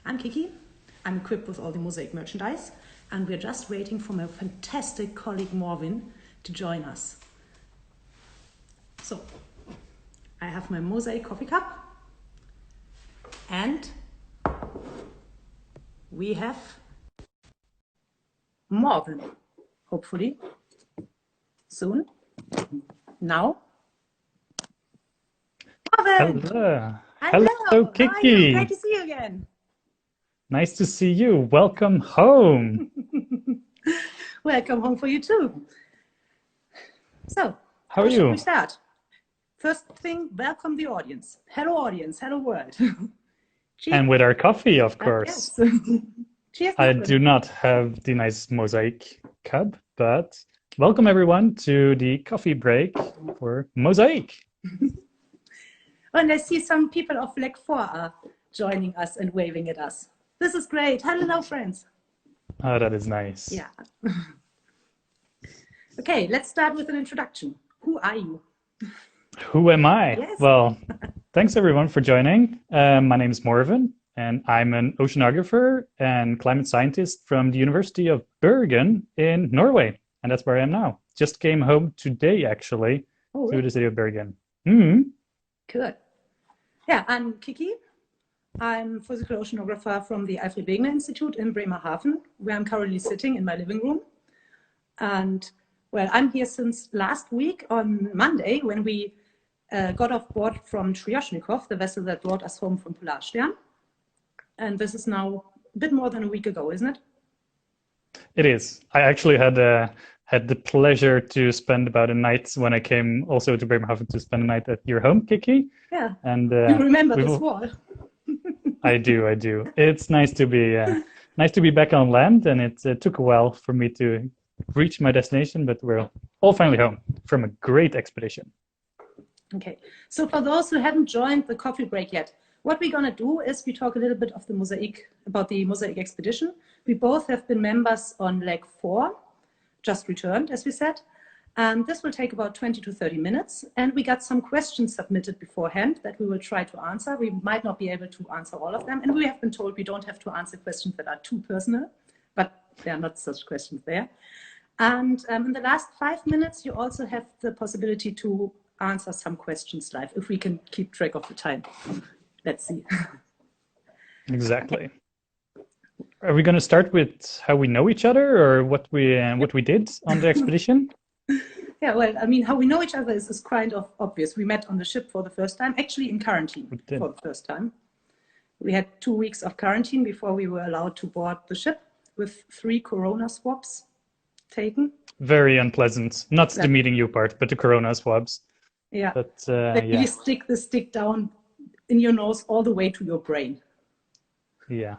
I'm Kiki. I'm equipped with all the mosaic merchandise, and we're just waiting for my fantastic colleague Morven to join us. So, I have my mosaic coffee cup, and we have Morven, hopefully, soon. Now. Morven! Hello. Hello, Hello, how are you? Great Kiki. to see you again. Nice to see you. Welcome home. Welcome home for you too. So, How are should we you? start? First thing, welcome the audience. Hello audience, hello world. Cheers. And with our coffee, of course. Yes. Cheers. I Morven. do not have the nice mosaic cup, but welcome everyone to the coffee break for Mosaic. And I see some people of Flag 4 are joining us and waving at us. This is great. Hello, friends. Oh, that is nice. Yeah. Okay, let's start with an introduction. Who are you? Who am I? Yes. Well, thanks everyone for joining. My name is Morven, and I'm an oceanographer and climate scientist from the University of Bergen in Norway. And that's where I am now. Just came home today, actually, Oh, to right. the city of Bergen. Mm. Good. Yeah, I'm Kiki. I'm physical oceanographer from the Alfred-Wegener-Institut in Bremerhaven, where I'm currently sitting in my living room. And well, I'm here since last week on Monday when we got off board from Trioshnikov, the vessel that brought us home from Polarstern. And this is now a bit more than a week ago, isn't it? It is. I actually had the pleasure to spend about a night when I came also to Bremerhaven to spend a night at your home, Kiki. Yeah. And You remember we've this al- wall? I do. It's nice to be back on land, and it took a while for me to reach my destination, but we're all finally home from a great expedition. Okay, so for those who haven't joined the coffee break yet, what we're going to do is we talk a little bit of the about the Mosaic expedition. We both have been members on leg 4, just returned, as we said. And this will take about 20 to 30 minutes. And we got some questions submitted beforehand that we will try to answer. We might not be able to answer all of them. And we have been told we don't have to answer questions that are too personal, but there are not such questions there. And in the last 5 minutes, you also have the possibility to answer some questions live, if we can keep track of the time. Let's see. Exactly. Are we going to start with how we know each other, or what we did on the expedition? Yeah, well, I mean, how we know each other is kind of obvious. We met on the ship for the first time, actually in quarantine for the first time. We had 2 weeks of quarantine before we were allowed to board the ship with 3 corona swabs taken. Very unpleasant. Not the meeting you part, but the corona swabs. Yeah. But You yeah. stick the stick down in your nose all the way to your brain. Yeah.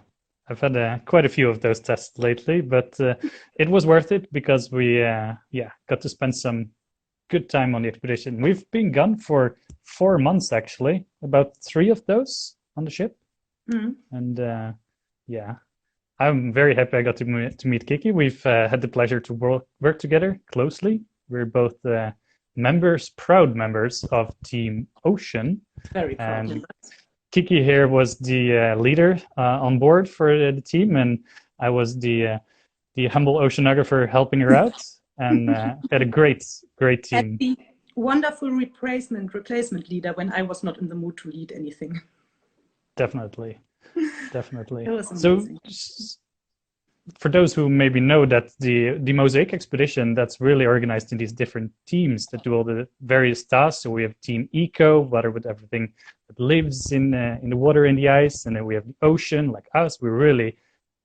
I've had quite a few of those tests lately, but it was worth it because we got to spend some good time on the expedition. We've been gone for 4 months, actually, about 3 of those on the ship. Mm-hmm. And yeah, I'm very happy I got to meet Kiki. We've had the pleasure to work together closely. We're both proud members of Team Ocean. Very proud And members. Kiki here was the leader on board for the team, and I was the humble oceanographer helping her out, and had a great team. And the wonderful replacement leader when I was not in the mood to lead anything. Definitely. It was So, amazing. for those who maybe know that the Mosaic expedition, that's really organized in these different teams that do all the various tasks. So we have Team Eco, water with everything that lives in the water and the ice, and then we have the ocean, like us. We really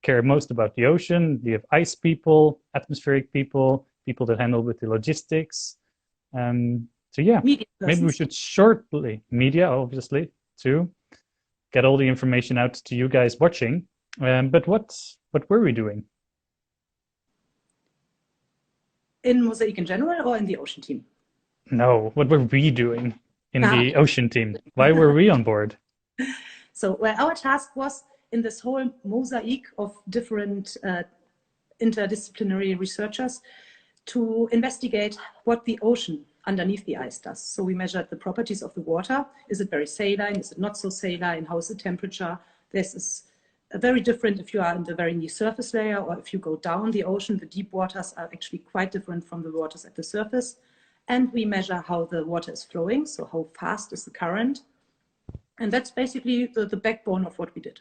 care most about the ocean. We have ice people, atmospheric people, people that handle with the logistics. So yeah, Media maybe we persons. should shortly, media obviously too, get all the information out to you guys watching. But what were we doing? In Mosaic in general or in the ocean team? No, what were we doing in the ocean team? Why were we on board? So, well, our task was in this whole mosaic of different interdisciplinary researchers to investigate what the ocean underneath the ice does. So we measured the properties of the water. Is it very saline? Is it not so saline? How is the temperature? This is very different if you are in the very near surface layer, or if you go down the ocean. The deep waters are actually quite different from the waters at the surface. And we measure how the water is flowing, so how fast is the current. And that's basically the backbone of what we did.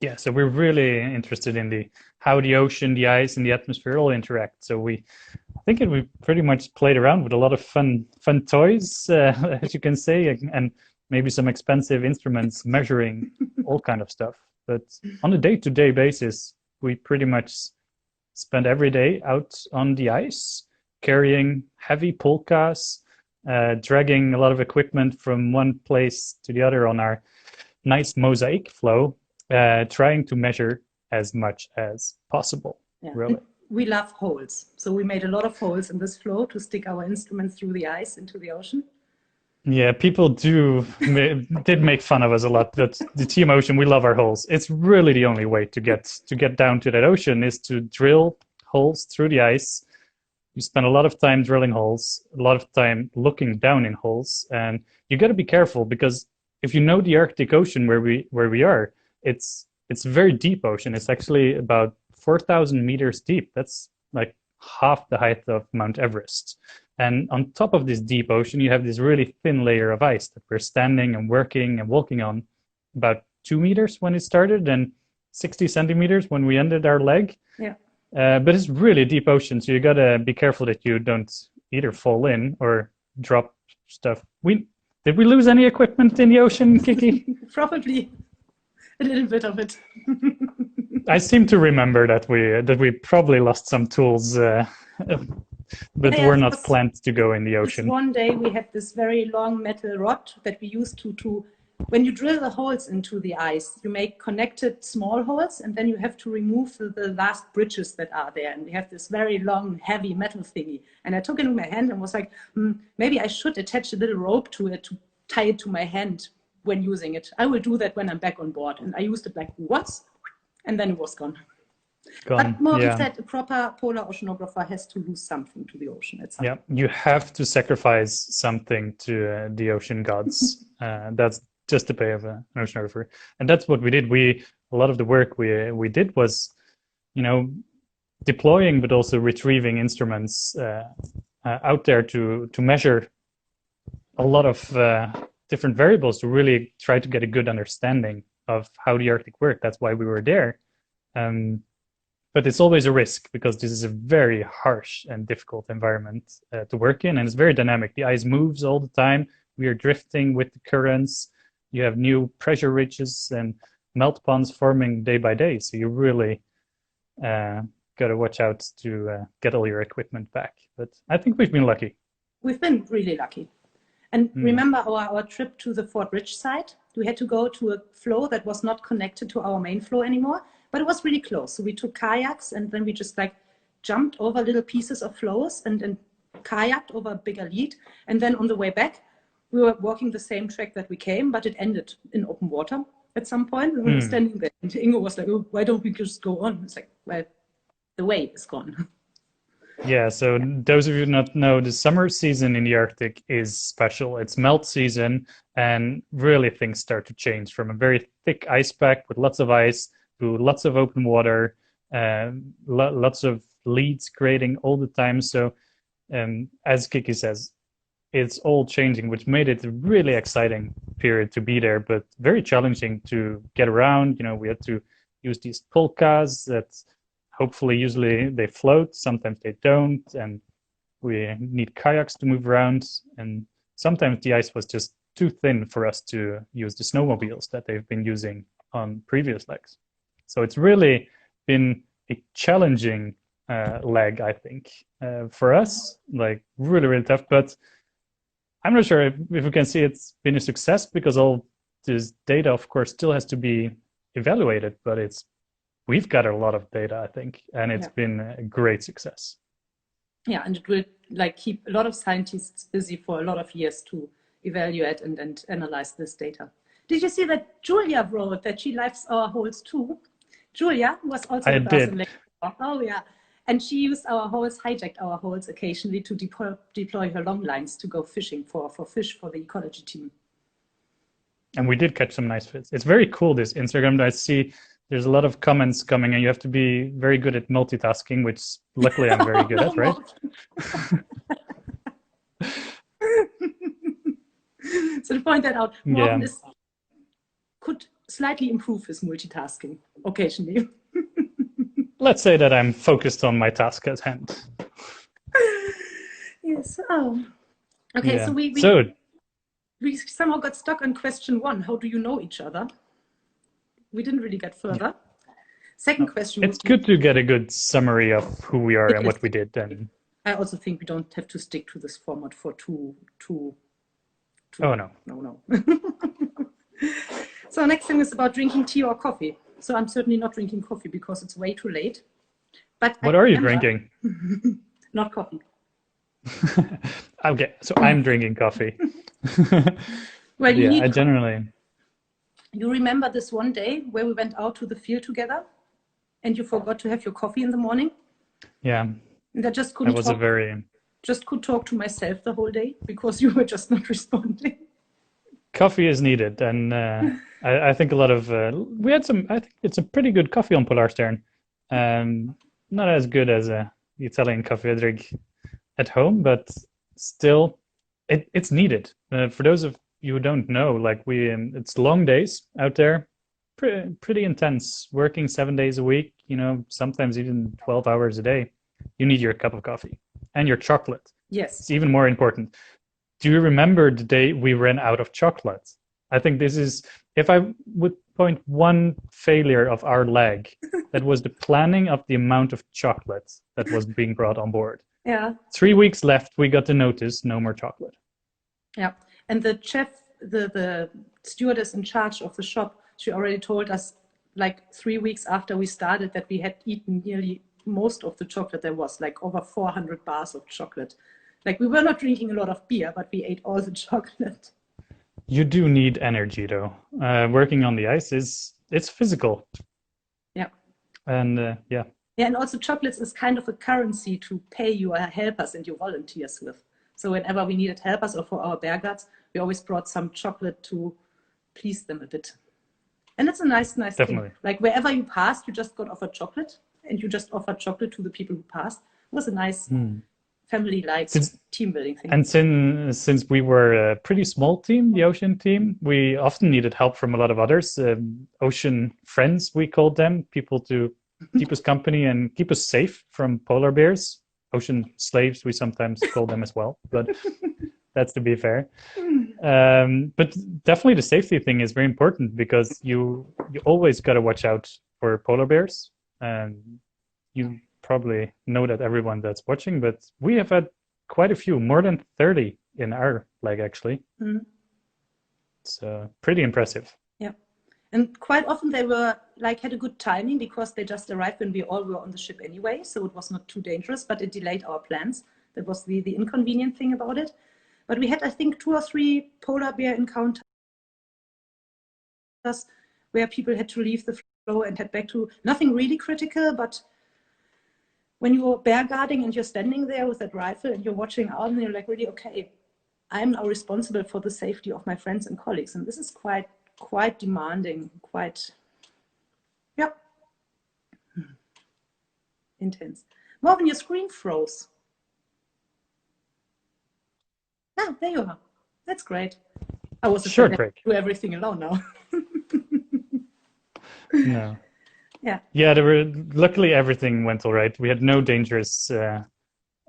Yeah, so we're really interested in how the ocean, the ice, and the atmosphere all interact. So I think we pretty much played around with a lot of fun toys, as you can say, and maybe some expensive instruments measuring all kind of stuff. But on a day-to-day basis, we pretty much spend every day out on the ice, carrying heavy polkas, dragging a lot of equipment from one place to the other on our nice mosaic flow, trying to measure as much as possible. Yeah. Really. We love holes. So we made a lot of holes in this flow to stick our instruments through the ice into the ocean. Yeah, people did make fun of us a lot, but the Team Ocean, we love our holes. It's really the only way to get down to that ocean is to drill holes through the ice. You spend a lot of time drilling holes, a lot of time looking down in holes, and you got to be careful, because if you know the Arctic Ocean where we are, it's a very deep ocean. It's actually about 4,000 meters deep. That's like half the height of Mount Everest. And on top of this deep ocean, you have this really thin layer of ice that we're standing and working and walking on, about 2 meters when it started and 60 centimeters when we ended our leg. Yeah. But it's really deep ocean, so you gotta be careful that you don't either fall in or drop stuff. Did we lose any equipment in the ocean, Kiki? Probably a little bit of it. I seem to remember that we probably lost some tools, but yeah, we're not planned to go in the ocean. One day we had this very long metal rod that we used to when you drill the holes into the ice, you make connected small holes, and then you have to remove the last bridges that are there. And we have this very long, heavy metal thingy. And I took it in my hand and was like, maybe I should attach a little rope to it to tie it to my hand when using it. I will do that when I'm back on board. And I used it like once, and then it was gone. But Morven said a proper polar oceanographer has to lose something to the ocean at some point. You have to sacrifice something to the ocean gods. That's just to pay of an oceanographer, and that's what we did. A lot of the work we did was, deploying but also retrieving instruments out there to measure a lot of different variables to really try to get a good understanding of how the Arctic worked. That's why we were there. But it's always a risk, because this is a very harsh and difficult environment to work in, and it's very dynamic. The ice moves all the time. We are drifting with the currents. You have new pressure ridges and melt ponds forming day by day. So you really got to watch out to get all your equipment back. But I think we've been lucky. We've been really lucky. And remember our trip to the Fort Ridge site? We had to go to a flow that was not connected to our main flow anymore, but it was really close. So we took kayaks, and then we just jumped over little pieces of flows and kayaked over a bigger lead. And then on the way back, we were walking the same track that we came, but it ended in open water at some point. And we were standing there, and Ingo was like, "Oh, why don't we just go on?" It's like, well, the way is gone. Yeah, so those of you who not know, the summer season in the Arctic is special. It's melt season, and really things start to change from a very thick ice pack with lots of ice to lots of open water, lots of leads creating all the time. So as Kiki says, it's all changing, which made it a really exciting period to be there, but very challenging to get around. We had to use these polkas that hopefully usually they float, sometimes they don't, and we need kayaks to move around, and sometimes the ice was just too thin for us to use the snowmobiles that they've been using on previous legs. So it's really been a challenging leg, I think, for us, really, really tough. But I'm not sure if we can see it's been a success, because all this data, of course, still has to be evaluated, but we've got a lot of data, I think, and it's been a great success. Yeah, and it will keep a lot of scientists busy for a lot of years to evaluate and analyze this data. Did you see that Julia wrote that she likes our holes too? Julia was also with us in Lake. Oh yeah. And she used our holes, hijacked our holes occasionally to deploy her long lines to go fishing for fish for the ecology team. And we did catch some nice fits. It's very cool, this Instagram. I see there's a lot of comments coming, and you have to be very good at multitasking, which luckily I'm very good at, right? So to point that out, Morven could slightly improve his multitasking occasionally. Let's say that I'm focused on my task at hand. Yes. Oh. Okay, Yeah. so we somehow got stuck on question 1. How do you know each other? We didn't really get further. Second question. It's good to get a good summary of who we are and what we did. And I also think we don't have to stick to this format for two. Oh, no. No. So next thing is about drinking tea or coffee. So I'm certainly not drinking coffee because it's way too late. But what are you drinking? Not coffee. Okay, so I'm drinking coffee. Well, I generally. You remember this one day where we went out to the field together and you forgot to have your coffee in the morning? Yeah. And I just couldn't talk. Just could talk to myself the whole day because you were just not responding. Coffee is needed, and I think a lot of we had some. I think it's a pretty good coffee on Polarstern. Not as good as the Italian coffee I drink at home, but still, it's needed. For those of you who don't know, like it's long days out there, pretty intense, working 7 days a week. Sometimes even 12 hours a day. You need your cup of coffee and your chocolate. Yes, it's even more important. Do you remember the day we ran out of chocolate? I think this is, if I would point one failure of our leg, that was the planning of the amount of chocolate that was being brought on board. Yeah. 3 weeks left, we got the notice, no more chocolate. Yeah, and the chef, the stewardess in charge of the shop, she already told us like 3 weeks after we started that we had eaten nearly most of the chocolate there was, like over 400 bars of chocolate. Like we were not drinking a lot of beer, but we ate all the chocolate. You do need energy though. Working on the ice it's physical. Yeah. And yeah. Yeah, and also chocolates is kind of a currency to pay your helpers and your volunteers with. So whenever we needed helpers or for our bear guards, we always brought some chocolate to please them a bit. And it's a nice Definitely. thing. Like wherever you passed, you just got offered chocolate and you just offered chocolate to the people who passed. It was a nice family-like team building thing. And since we were a pretty small team, the ocean team, we often needed help from a lot of others. Ocean friends, we called them, people to keep us company and keep us safe from polar bears. Ocean slaves, we sometimes call them as well, but that's to be fair. But definitely the safety thing is very important because you always got to watch out for polar bears. You probably know that, everyone that's watching, but we have had quite a few, more than 30 in our leg actually. It's pretty impressive. Yeah, and quite often they were had a good timing because they just arrived when we all were on the ship anyway, so it was not too dangerous, but it delayed our plans. That was the inconvenient thing about it. But we had, I think, 2 or 3 polar bear encounters where people had to leave the floe and head back to nothing really critical, but when you're bear guarding and you're standing there with that rifle and you're watching out and you're like, really, okay, I'm now responsible for the safety of my friends and colleagues. And this is quite demanding, intense. Morven, your screen froze. Ah, there you are. That's great. I was short break. Do everything alone now. No. Yeah. Yeah, luckily everything went all right. We had no dangerous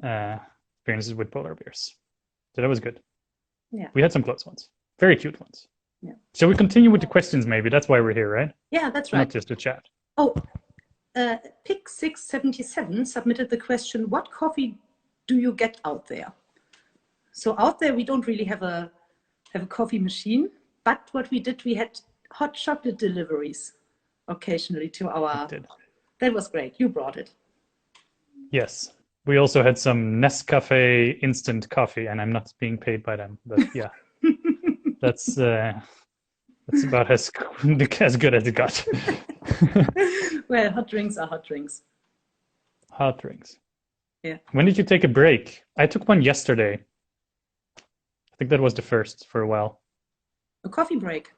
experiences with polar bears. So that was good. Yeah. We had some close ones. Very cute ones. Yeah. Shall we continue with the questions maybe? That's why we're here, right? Yeah, that's right. Not just to chat. Oh, Pick677 submitted the question, what coffee do you get out there? So out there, we don't really have a coffee machine, but what we did, we had hot chocolate deliveries occasionally to our... That was great. You brought it. Yes. We also had some Nescafe instant coffee, and I'm not being paid by them, but yeah. That's about as good as it got. Well, hot drinks are hot drinks. Hot drinks. Yeah. When did you take a break? I took one yesterday. I think that was the first for a while. A coffee break?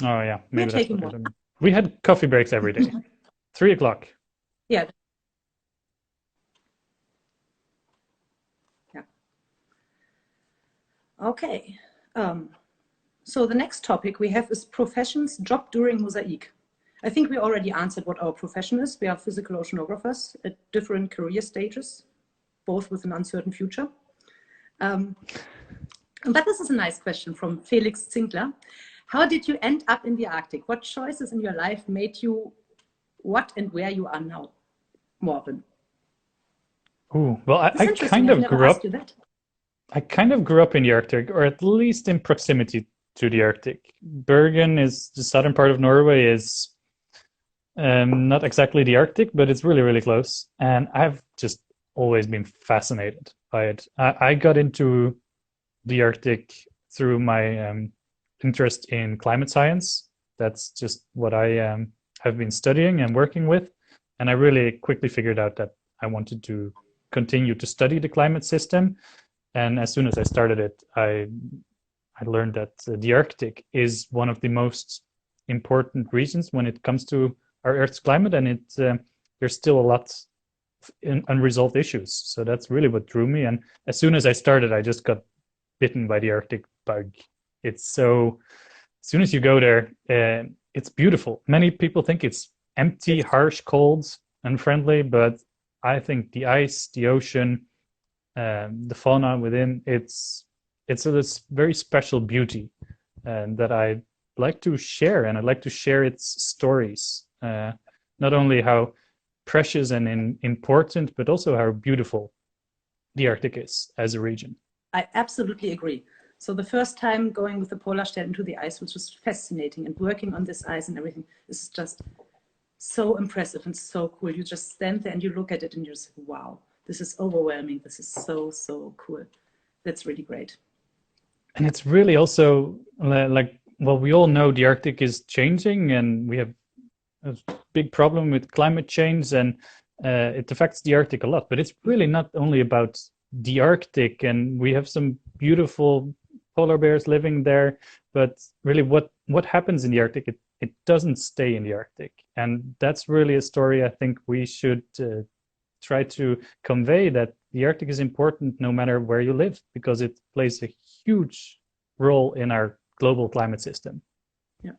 Oh yeah, We're maybe that's taking what I more. remember. We had coffee breaks every day. 3 o'clock. Yeah. Yeah. Okay. So the next topic we have is professions, job during Mosaic. I think we already answered what our profession is. We are physical oceanographers at different career stages, both with an uncertain future. But this is a nice question from Felix Zinkler. How did you end up in the Arctic? What choices in your life made you what and where you are now, Morven? Ooh, well, It's interesting. I've never asked you that. I kind of grew up in the Arctic, or at least in proximity to the Arctic. Bergen is the southern part of Norway, is not exactly the Arctic, but it's really, really close. And I've just always been fascinated by it. I got into the Arctic through my interest in climate science. That's just what I have been studying and working with. And I really quickly figured out that I wanted to continue to study the climate system. And as soon as I started it, I learned that the Arctic is one of the most important regions when it comes to our Earth's climate, and there's still a lot of unresolved issues. So that's really what drew me. And as soon as I started, I just got bitten by the Arctic bug. It's so, as soon as you go there, it's beautiful. Many people think it's empty, harsh, cold, unfriendly, but I think the ice, the ocean, the fauna within, it's this very special beauty that I like to share, and I'd like to share its stories. Not only how precious and important, but also how beautiful the Arctic is as a region. I absolutely agree. So the first time going with the Polarstern into the ice, which was fascinating, and working on this ice and everything, is just so impressive and so cool. You just stand there and you look at it and you just, wow, this is overwhelming. This is so, so cool. That's really great. And it's really also like, well, we all know the Arctic is changing, and we have a big problem with climate change, and it affects the Arctic a lot. But it's really not only about the Arctic, and we have some beautiful polar bears living there, but really what happens in the Arctic, it doesn't stay in the Arctic. And that's really a story I think we should try to convey, that the Arctic is important no matter where you live, because it plays a huge role in our global climate system. Yeah,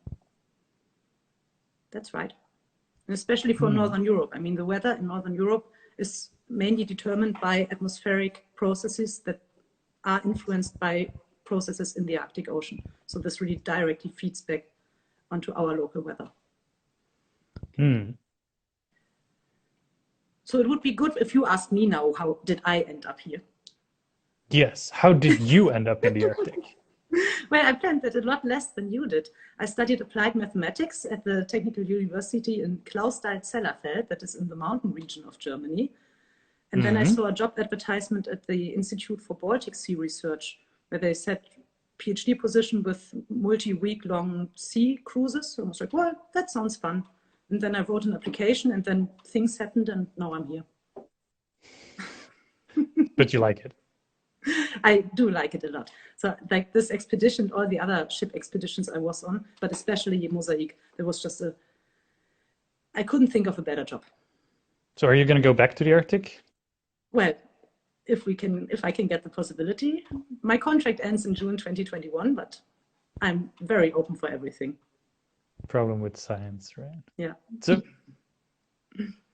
that's right. And especially for Northern Europe. I mean, the weather in Northern Europe is mainly determined by atmospheric processes that are influenced by processes in the Arctic Ocean. So this really directly feeds back onto our local weather. So it would be good if you asked me now, how did I end up here? Yes, how did you end up in the Arctic? Well, I planned that a lot less than you did. I studied applied mathematics at the Technical University in Clausthal-Zellerfeld, that is in the mountain region of Germany. And then I saw a job advertisement at the Institute for Baltic Sea Research, where they said PhD position with multi-week long sea cruises. So I was like, well, that sounds fun. And then I wrote an application, and then things happened, and now I'm here. But you like it? I do like it a lot. So like this expedition, all the other ship expeditions I was on, but especially Mosaic, there was just I couldn't think of a better job. So are you going to go back to the Arctic? Well, if I can get the possibility. My contract ends in June 2021, but I'm very open for everything. Problem with science, right? Yeah. So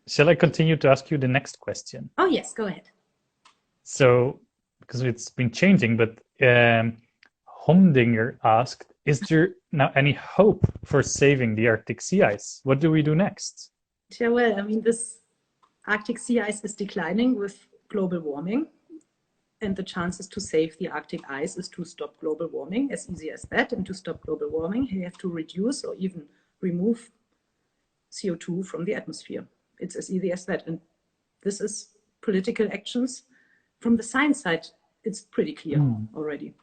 shall I continue to ask you the next question? Oh yes, go ahead. So, because it's been changing, but Homdinger asked, is there now any hope for saving the Arctic sea ice? What do we do next? Yeah, well, I mean, this Arctic sea ice is declining with global warming, and the chances to save the Arctic ice is to stop global warming, as easy as that. And to stop global warming, you have to reduce or even remove CO2 from the atmosphere. It's as easy as that. And this is political actions. From the science side, it's pretty clear already.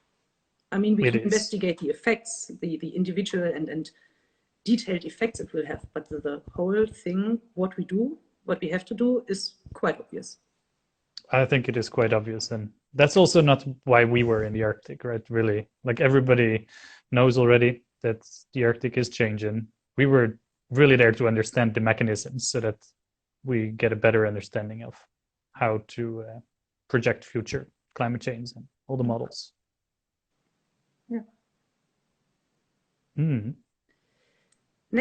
I mean, we can investigate the effects, the individual and detailed effects it will have, but the whole thing, what we have to do is quite obvious. I think it is quite obvious, and that's also not why we were in the Arctic, right? Really, like everybody knows already, that the Arctic is changing. We were really there to understand the mechanisms so that we get a better understanding of how to project future climate change and all the models. Yeah.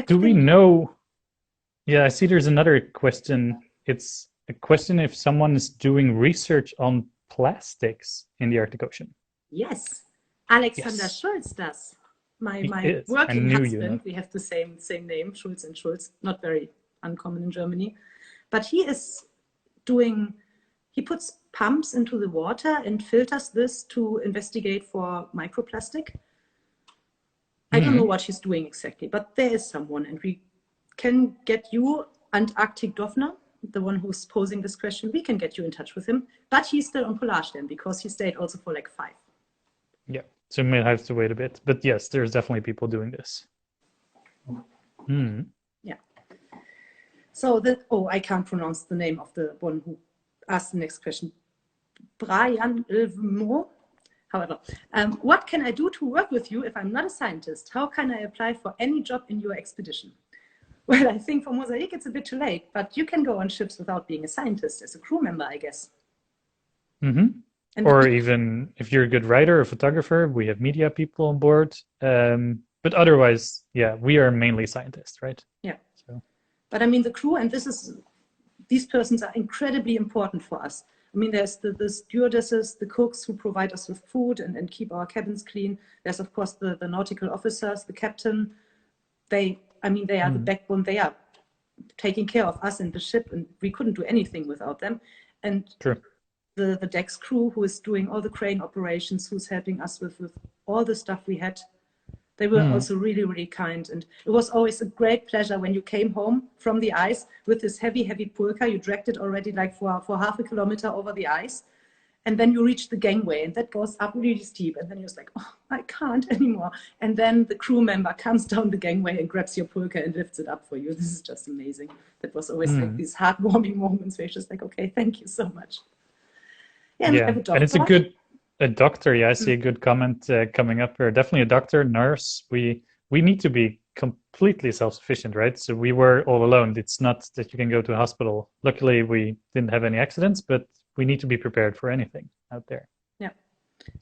Do we know? Yeah, I see there's another question. It's a question if someone is doing research on plastics in the Arctic Ocean. Yes, Alexander Schulz does. My working husband, we have the same name, Schulz and Schulz, not very uncommon in Germany. But he is he puts pumps into the water and filters this to investigate for microplastic. I don't know what he's doing exactly, but there is someone, and we can get you, Antarctic Dovna, the one who's posing this question, we can get you in touch with him, but he's still on Polarstern then because he stayed also for like 5. Yeah, so we may have to wait a bit, but yes, there's definitely people doing this. Yeah. So I can't pronounce the name of the one who asked the next question. Brian Ilvmo. However, what can I do to work with you if I'm not a scientist? How can I apply for any job in your expedition? Well, I think for Mosaic it's a bit too late, but you can go on ships without being a scientist as a crew member, I guess. Or even if you're a good writer or photographer, we have media people on board. But otherwise, yeah, we are mainly scientists, right? Yeah. So. But I mean, the crew, and these persons are incredibly important for us. I mean, there's the stewardesses, the cooks who provide us with food and keep our cabins clean. There's, of course, the nautical officers, the captain. They are the backbone. They are taking care of us and the ship, and we couldn't do anything without them. And the decks crew, who is doing all the crane operations, who's helping us with all the stuff we had. They were also really, really kind. And it was always a great pleasure when you came home from the ice with this heavy, heavy pulka. You dragged it already like for half a kilometer over the ice. And then you reach the gangway and that goes up really steep. And then you're just like, oh, I can't anymore. And then the crew member comes down the gangway and grabs your pulka and lifts it up for you. This is just amazing. That was always like these heartwarming moments where you're just like, okay, thank you so much. Yeah, and it's a doctor. Yeah, I see a good comment coming up here. Definitely a doctor, nurse. We need to be completely self-sufficient, right? So we were all alone. It's not that you can go to a hospital. Luckily, we didn't have any accidents, but we need to be prepared for anything out there. Yeah,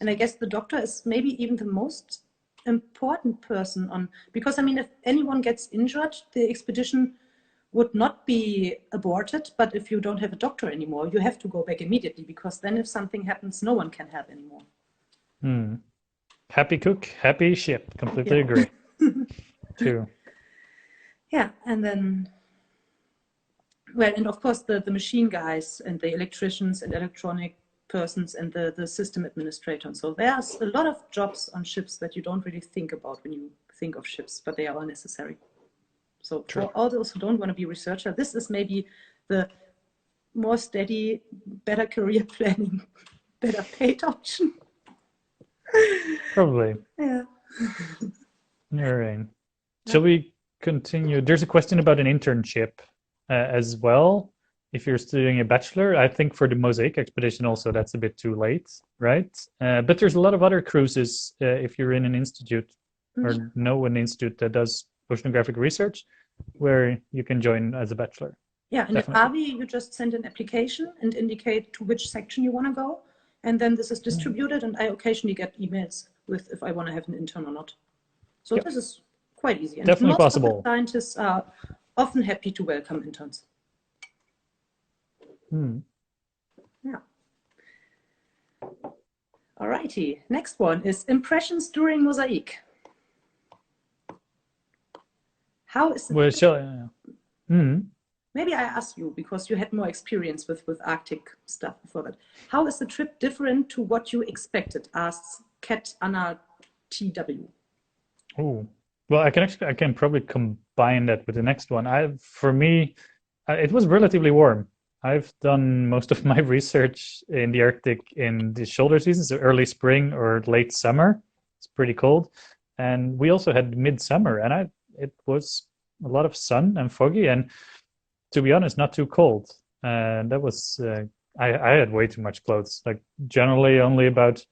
and I guess the doctor is maybe even the most important person because I mean, if anyone gets injured, the expedition would not be aborted, but if you don't have a doctor anymore, you have to go back immediately, because then if something happens, no one can help anymore. Happy cook, happy ship. Completely agree. Too. Yeah, and then, well, and of course the machine guys and the electricians and electronic persons and the system administrator. So there's a lot of jobs on ships that you don't really think about when you think of ships, but they are all necessary. So for all those who don't want to be a researcher, this is maybe the more steady, better career planning, better paid option. Probably. Yeah. All right. Shall we continue? There's a question about an internship as well. If you're studying a bachelor, I think for the Mosaic expedition also that's a bit too late, right? But there's a lot of other cruises if you're in an institute or know an institute that does oceanographic research where you can join as a bachelor. Yeah, and definitely. At AVI, you just send an application and indicate to which section you want to go. And then this is distributed, and I occasionally get emails with if I want to have an intern or not. So this is quite easy. And definitely most possible. Of the scientists are often happy to welcome interns. Yeah. All righty. Next one is impressions during Mosaic. How is it? Maybe I ask you, because you had more experience with Arctic stuff before that. How is the trip different to what you expected? Asks Kat Anna TW. Oh, well, I can probably combine that with the next one. For me, it was relatively warm. I've done most of my research in the Arctic in the shoulder season, so early spring or late summer. It's pretty cold. And we also had midsummer, and it was a lot of sun and foggy, and to be honest, not too cold. That was I had way too much clothes. Like generally only about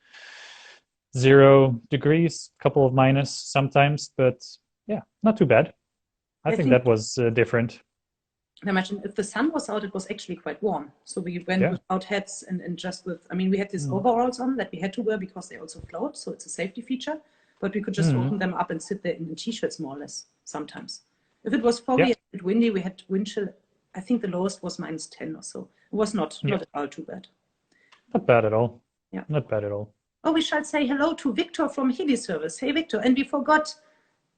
0 degrees, couple of minus sometimes, but yeah, not too bad. I think that was different. I imagine if the sun was out, it was actually quite warm. So we went without hats and just with, I mean, we had these overalls on that we had to wear because they also float. So it's a safety feature, but we could just open them up and sit there in t-shirts more or less sometimes. If it was foggy and windy, we had wind chill. I think the lowest was -10 or so. It was not at all too bad. Not bad at all. Yeah. Not bad at all. Oh, we shall say hello to Victor from Heli Service. Hey, Victor. And we forgot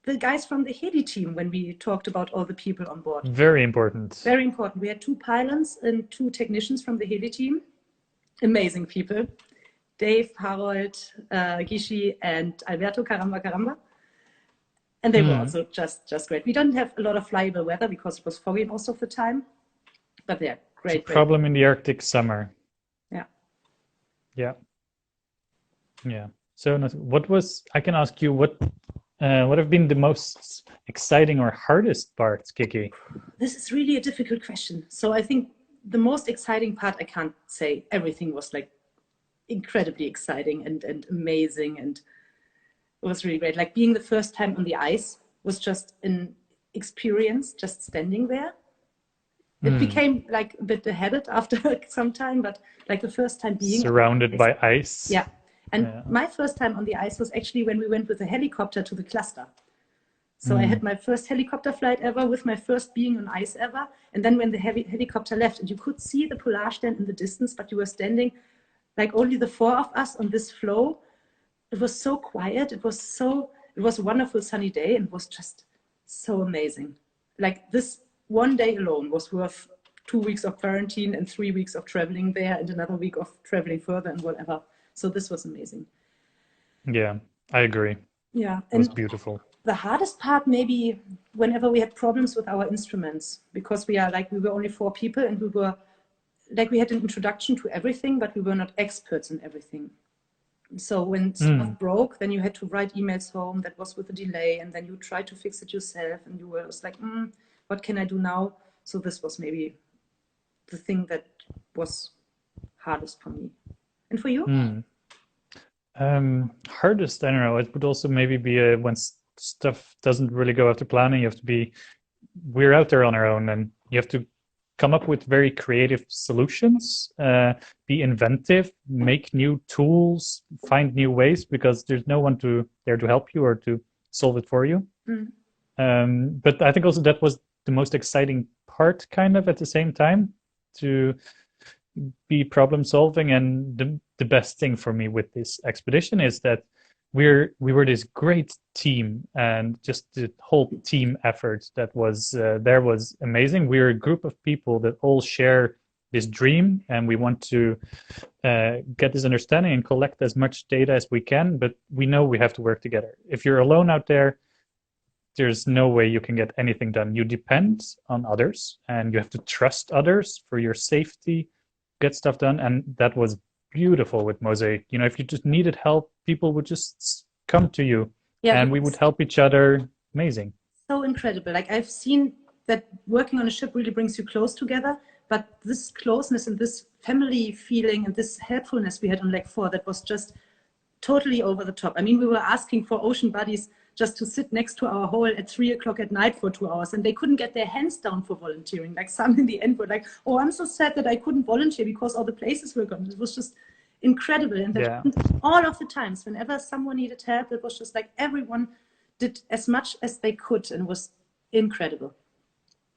the guys from the Heli team when we talked about all the people on board. Very important. Very important. We had 2 pilots and 2 technicians from the Heli team. Amazing people. Dave, Harold, Gishi, and Alberto Caramba. And they were also just great. We don't have a lot of flyable weather because it was foggy most of the time. But they're great. It's a problem in the Arctic summer. Yeah. Yeah. Yeah. So I can ask you, what have been the most exciting or hardest parts, Kiki? This is really a difficult question. So I think the most exciting part, I can't say everything was like incredibly exciting and amazing. And it was really great. Like being the first time on the ice was just an experience, just standing there. It became like a bit a habit after some time, but like the first time being surrounded by ice. Yeah. And my first time on the ice was actually when we went with a helicopter to the cluster. So I had my first helicopter flight ever with my first being on ice ever. And then when the helicopter left and you could see the Polarstern in the distance, but you were standing like only the 4 of us on this floe. It was so quiet. It was a wonderful sunny day and it was just so amazing. Like this one day alone was worth 2 weeks of quarantine and 3 weeks of traveling there and another week of traveling further and whatever. So this was amazing. Yeah, I agree. Yeah. It was beautiful. The hardest part maybe whenever we had problems with our instruments, because we were only 4 people and we had an introduction to everything, but we were not experts in everything. So when stuff broke, then you had to write emails home. That was with a delay, and then you tried to fix it yourself, and you were like, what can I do now? So this was maybe the thing that was hardest for me. And for you? Hardest, I don't know. It would also maybe be when stuff doesn't really go after planning. We're out there on our own, and you have to come up with very creative solutions, be inventive, make new tools, find new ways, because there's no one there to help you or to solve it for you. But I think also that was the most exciting part, kind of at the same time, to be problem solving. And the best thing for me with this expedition is that we were this great team, and just the whole team effort that was there was amazing. We're a group of people that all share this dream, and we want to get this understanding and collect as much data as we can, but we know we have to work together. If you're alone out there, there's no way you can get anything done. You depend on others, and you have to trust others for your safety, get stuff done. And that was beautiful with Mosaic. If you just needed help, people would just come to you, and we would help each other. Amazing. So incredible. Like I've seen that working on a ship really brings you close together, but this closeness and this family feeling and this helpfulness we had on Leg 4, that was just totally over the top. I mean, we were asking for ocean buddies just to sit next to our hole at 3 o'clock at night for 2 hours, and they couldn't get their hands down for volunteering. Like some in the end were like, oh, I'm so sad that I couldn't volunteer because all the places were gone. It was just incredible. And that all of the times, whenever someone needed help, it was just like everyone did as much as they could, and it was incredible.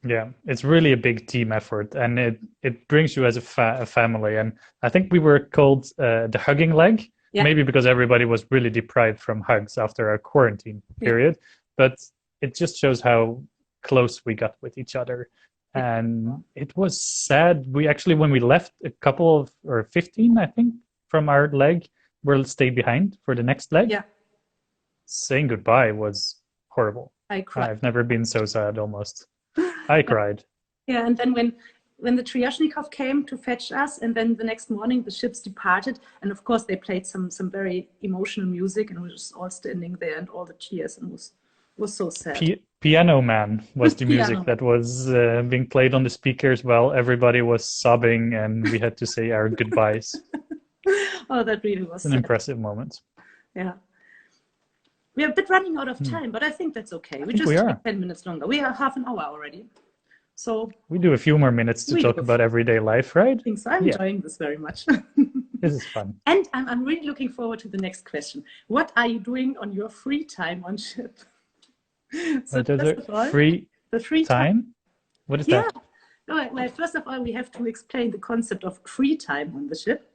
Yeah, it's really a big team effort, and it brings you as a family. And I think we were called the hugging leg. Yeah. Maybe because everybody was really deprived from hugs after our quarantine period, but it just shows how close we got with each other. And it was sad. We actually, when we left, a couple of, or 15, I think, from our leg, we'll stay behind for the next leg. Yeah. Saying goodbye was horrible. I cried. I've never been so sad almost. I cried. Yeah, and then when the Triashnikov came to fetch us, and then the next morning the ships departed, and of course they played some very emotional music, and we were just all standing there and all the tears, and it was so sad. Piano Man was the music that was being played on the speakers while everybody was sobbing, and we had to say our goodbyes. Oh, that really was an impressive moment. Yeah. We are a bit running out of time, but I think that's okay. We just take 10 minutes longer. We are half an hour already. So we do a few more minutes to talk about everyday life, right? I think so. I'm enjoying this very much. This is fun. And I'm really looking forward to the next question. What are you doing on your free time on ship? So free time? What is that? Well, first of all, we have to explain the concept of free time on the ship.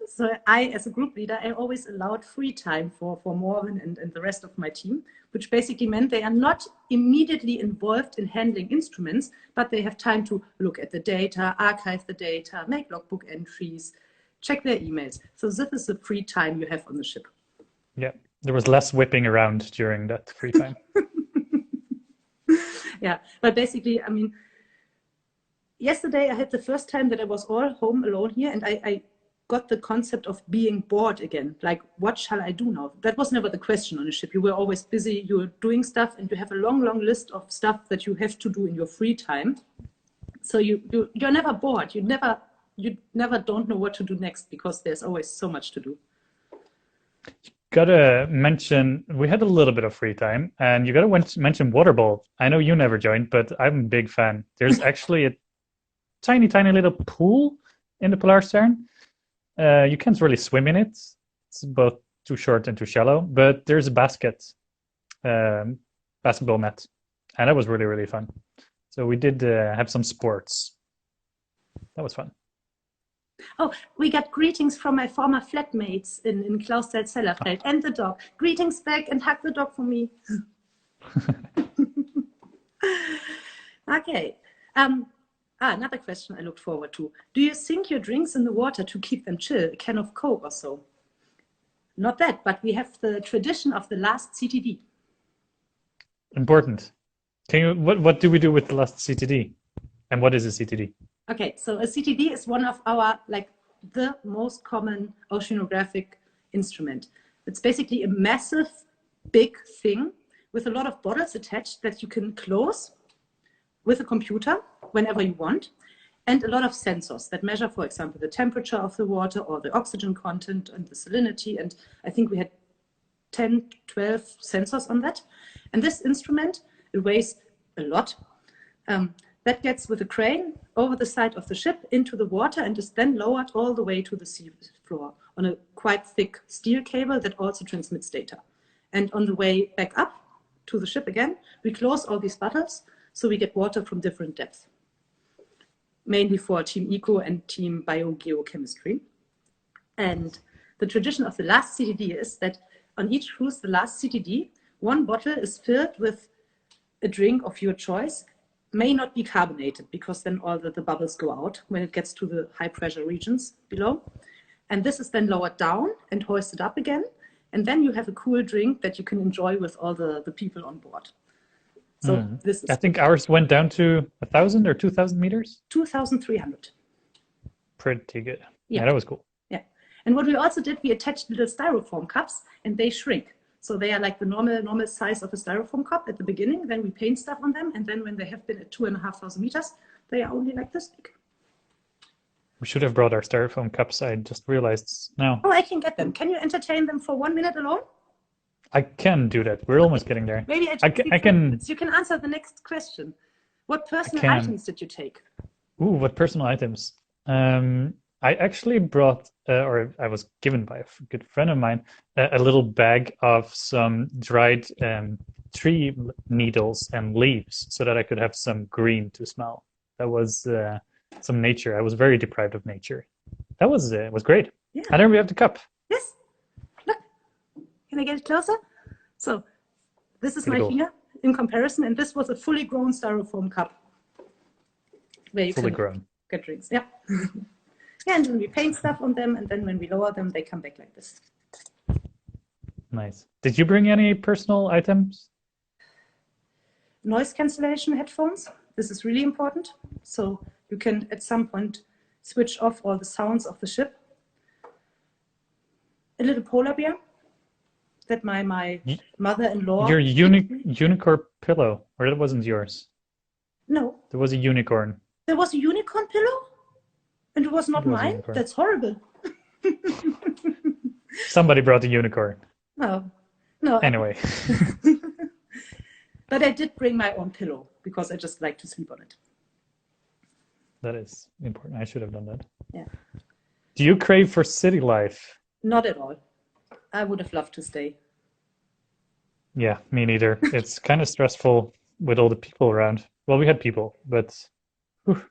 So I, as a group leader, I always allowed free time for Morven and the rest of my team, which basically meant they are not immediately involved in handling instruments, but they have time to look at the data, archive the data, make logbook entries, check their emails. So this is the free time you have on the ship. Yeah, there was less whipping around during that free time. Yeah, but basically, I mean, yesterday I had the first time that I was all home alone here, and I got the concept of being bored again. Like, what shall I do now? That was never the question on a ship. You were always busy, you were doing stuff, and you have a long list of stuff that you have to do in your free time. So you're never bored. You never don't know what to do next, because there's always so much to do. Gotta mention, we had a little bit of free time, and you gotta mention waterball. I know you never joined, but I'm a big fan. There's actually a tiny little pool in the Polarstern. You can't really swim in it. It's both too short and too shallow, but there's a basketball net, and that was really fun. So we did have some sports. That was fun. Oh, we got greetings from my former flatmates in Clausthal-Zellerfeld and the dog. Greetings back and hug the dog for me. Okay. Another question I looked forward to. Do you sink your drinks in the water to keep them chill? A can of Coke or so? Not that, but we have the tradition of the last CTD. Important. What do we do with the last CTD? And what is a CTD? Okay, so a CTD is one of our, the most common oceanographic instrument. It's basically a massive, big thing with a lot of bottles attached that you can close with a computer whenever you want, and a lot of sensors that measure, for example, the temperature of the water or the oxygen content and the salinity. And I think we had 10, 12 sensors on that. And this instrument, it weighs a lot. That gets with a crane over the side of the ship into the water and is then lowered all the way to the sea floor on a quite thick steel cable that also transmits data. And on the way back up to the ship again, we close all these bottles so we get water from different depths, mainly for Team Eco and Team Biogeochemistry. And the tradition of the last CTD is that on each cruise, the last CTD, one bottle is filled with a drink of your choice. May not be carbonated, because then all the bubbles go out when it gets to the high pressure regions below. And this is then lowered down and hoisted up again. And then you have a cool drink that you can enjoy with all the people on board. So this is, I think ours went down to 1,000 or 2,000 meters? 2,300. Pretty good. Yeah, that was cool. Yeah. And what we also did, we attached little styrofoam cups, and they shrink. So they are like the normal size of a styrofoam cup at the beginning. Then we paint stuff on them. And then when they have been at 2,500 meters, they are only like this big. We should have brought our styrofoam cups. I just realized now. Oh, I can get them. Can you entertain them for 1 minute alone? I can do that. We're almost getting there. Maybe I can. You can answer the next question. What personal items did you take? Ooh, what personal items? I actually brought, or I was given by a good friend of mine, a little bag of some dried tree needles and leaves so that I could have some green to smell. That was some nature. I was very deprived of nature. That was great. Yeah. And then we have the cup. Yes. Look. Can I get it closer? So this is my finger in comparison, and this was a fully grown styrofoam cup. Where you can get drinks. Yeah. Yeah, and then we paint stuff on them, and then when we lower them, they come back like this. Nice. Did you bring any personal items? Noise cancellation headphones. This is really important. So you can, at some point, switch off all the sounds of the ship. A little polar bear that my mother-in-law... Your unicorn pillow, or that wasn't yours? No. There was a unicorn. There was a unicorn pillow? And it was not mine? That's horrible. Somebody brought a unicorn. No, no. Anyway. But I did bring my own pillow because I just like to sleep on it. That is important. I should have done that. Yeah. Do you crave for city life? Not at all. I would have loved to stay. Yeah, me neither. It's kind of stressful with all the people around. Well, we had people, but it's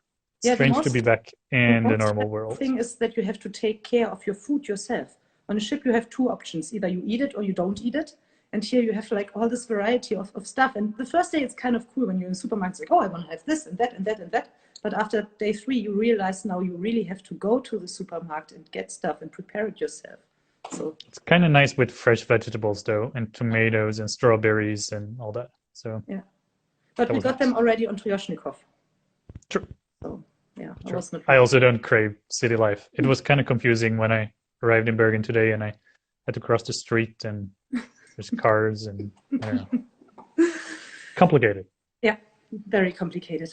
strange to be back in the normal world. The thing is that you have to take care of your food yourself. On a ship, you have two options. Either you eat it or you don't eat it. And here you have like all this variety of stuff. And the first day, it's kind of cool when you're in the supermarket. It's like, oh, I want to have this and that and that and that. But after day 3, you realize now you really have to go to the supermarket and get stuff and prepare it yourself. So it's kind of nice with fresh vegetables, though, and tomatoes and strawberries and all that. So yeah, but we got them already on Tryoshnikov. True. So yeah, True. I also don't crave city life. It was kind of confusing when I arrived in Bergen today and I had to cross the street and there's cars and I don't know. Complicated. Yeah, very complicated.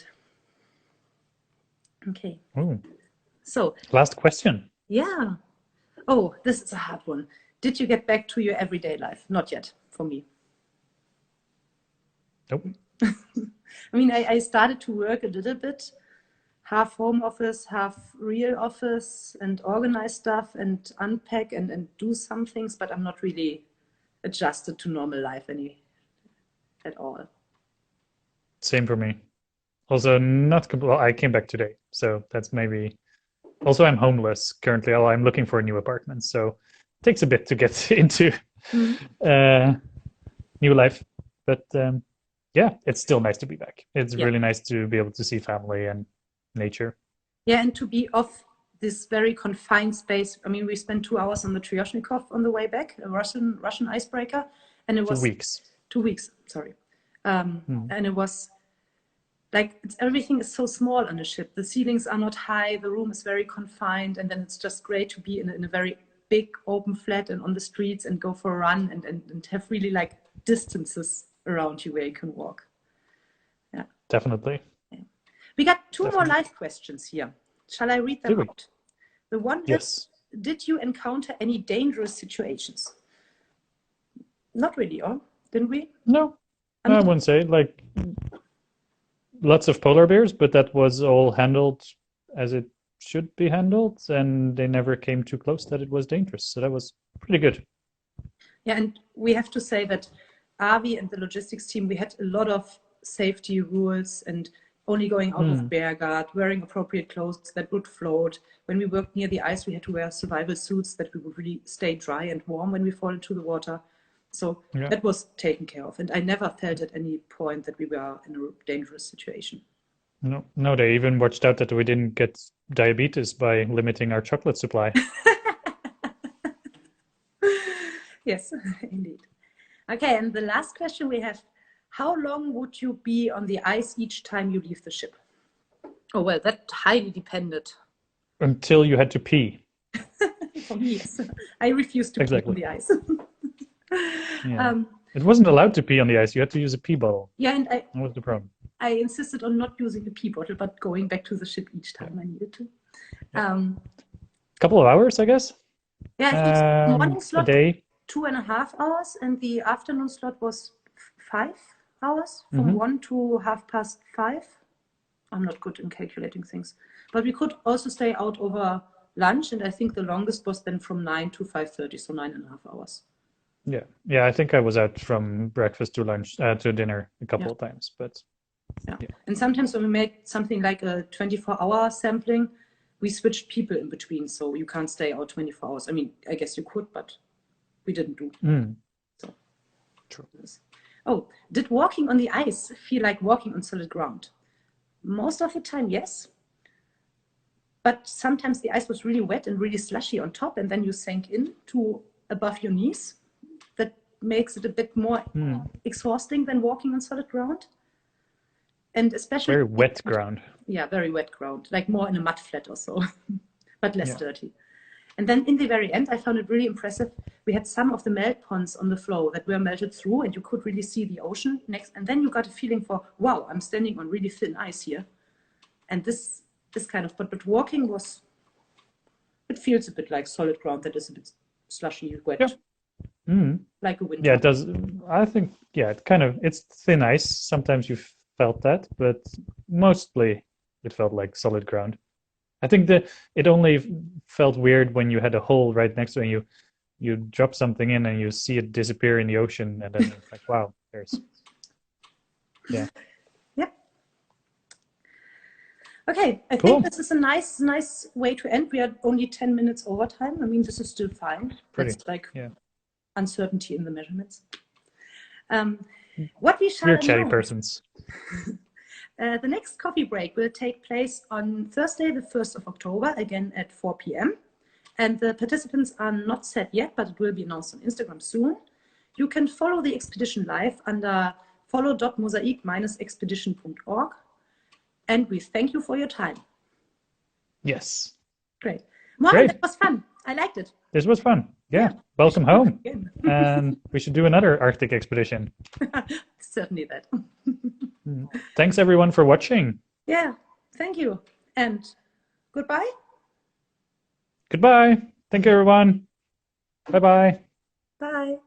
Okay. Ooh. So last question. Yeah. Oh, this is a hard one. Did you get back to your everyday life? Not yet, for me. Nope. I mean, I started to work a little bit, half home office, half real office, and organize stuff and unpack and do some things, but I'm not really adjusted to normal life at all. Same for me. Also, well, I came back today, so that's maybe. Also, I'm homeless currently. I'm looking for a new apartment, so it takes a bit to get into new life. But yeah, it's still nice to be back. It's really nice to be able to see family and nature. Yeah, and to be off this very confined space. I mean, we spent 2 hours on the Tryoshnikov on the way back, a Russian icebreaker, and it was 2 weeks. 2 weeks, sorry, and it was. Like everything is so small on a ship. The ceilings are not high. The room is very confined. And then it's just great to be in a very big open flat and on the streets and go for a run and have really like distances around you where you can walk. Yeah. Definitely. Yeah. We got 2 more live questions here. Shall I read them out? The one is, did you encounter any dangerous situations? Not really, didn't we? No, I wouldn't say like... Lots of polar bears, but that was all handled as it should be handled, and they never came too close that it was dangerous. So that was pretty good. Yeah, and we have to say that Avi and the logistics team, we had a lot of safety rules and only going out of bear guard, wearing appropriate clothes that would float. When we worked near the ice, we had to wear survival suits that we would really stay dry and warm when we fall into the water. So that was taken care of. And I never felt at any point that we were in a dangerous situation. No, they even watched out that we didn't get diabetes by limiting our chocolate supply. Yes, indeed. Okay, and the last question we have, how long would you be on the ice each time you leave the ship? Oh, well, that highly depended. Until you had to pee. For me, yes. I refused to pee on the ice. Yeah. It wasn't allowed to pee on the ice. You had to use a pee bottle. Yeah, and that was the problem. I insisted on not using a pee bottle, but going back to the ship each time I needed to. Couple of hours, I guess. Yeah, I think the morning slot, a day. 2.5 hours, and the afternoon slot was 5 hours, from 1 to 5:30. I'm not good in calculating things, but we could also stay out over lunch, and I think the longest was then from 9 to 5:30, so 9.5 hours. Yeah. I think I was out from breakfast to lunch to dinner a couple of times, but yeah. And sometimes when we made something like a 24-hour sampling, we switched people in between, so you can't stay out 24 hours. I mean, I guess you could, but we didn't do. So true. Oh, did walking on the ice feel like walking on solid ground? Most of the time, yes. But sometimes the ice was really wet and really slushy on top, and then you sank in to above your knees. That makes it a bit more exhausting than walking on solid ground. And especially very wet ground. Yeah, very wet ground, like more in a mud flat or so, but less dirty. And then in the very end, I found it really impressive. We had some of the melt ponds on the floe that were melted through, and you could really see the ocean next. And then you got a feeling for, wow, I'm standing on really thin ice here. And this kind of, but walking was, it feels a bit like solid ground that is a bit slushy, wet, Yep. like a winter. Yeah, it does. I think, yeah, it's thin ice. Sometimes you felt that, but mostly it felt like solid ground. I think it only felt weird when you had a hole right next to it and you drop something in and you see it disappear in the ocean, and then it's like, wow, yeah. Yep. Okay, I Cool. think this is a nice way to end. We are only 10 minutes over time. I mean, this is still fine. Pretty. That's like Yeah. uncertainty in the measurements. What we shall We're chatty announce. persons. The next coffee break will take place on Thursday, the 1st of October, again at 4 p.m. And the participants are not set yet, but it will be announced on Instagram soon. You can follow the expedition live under follow.mosaic-expedition.org. And we thank you for your time. Yes. Great. Morven, that was fun. I liked it. This was fun. Yeah. Welcome home. And we should do another Arctic expedition. Certainly that. Thanks everyone for watching. Yeah, thank you. And goodbye. Goodbye. Thank you everyone. Bye-bye. Bye.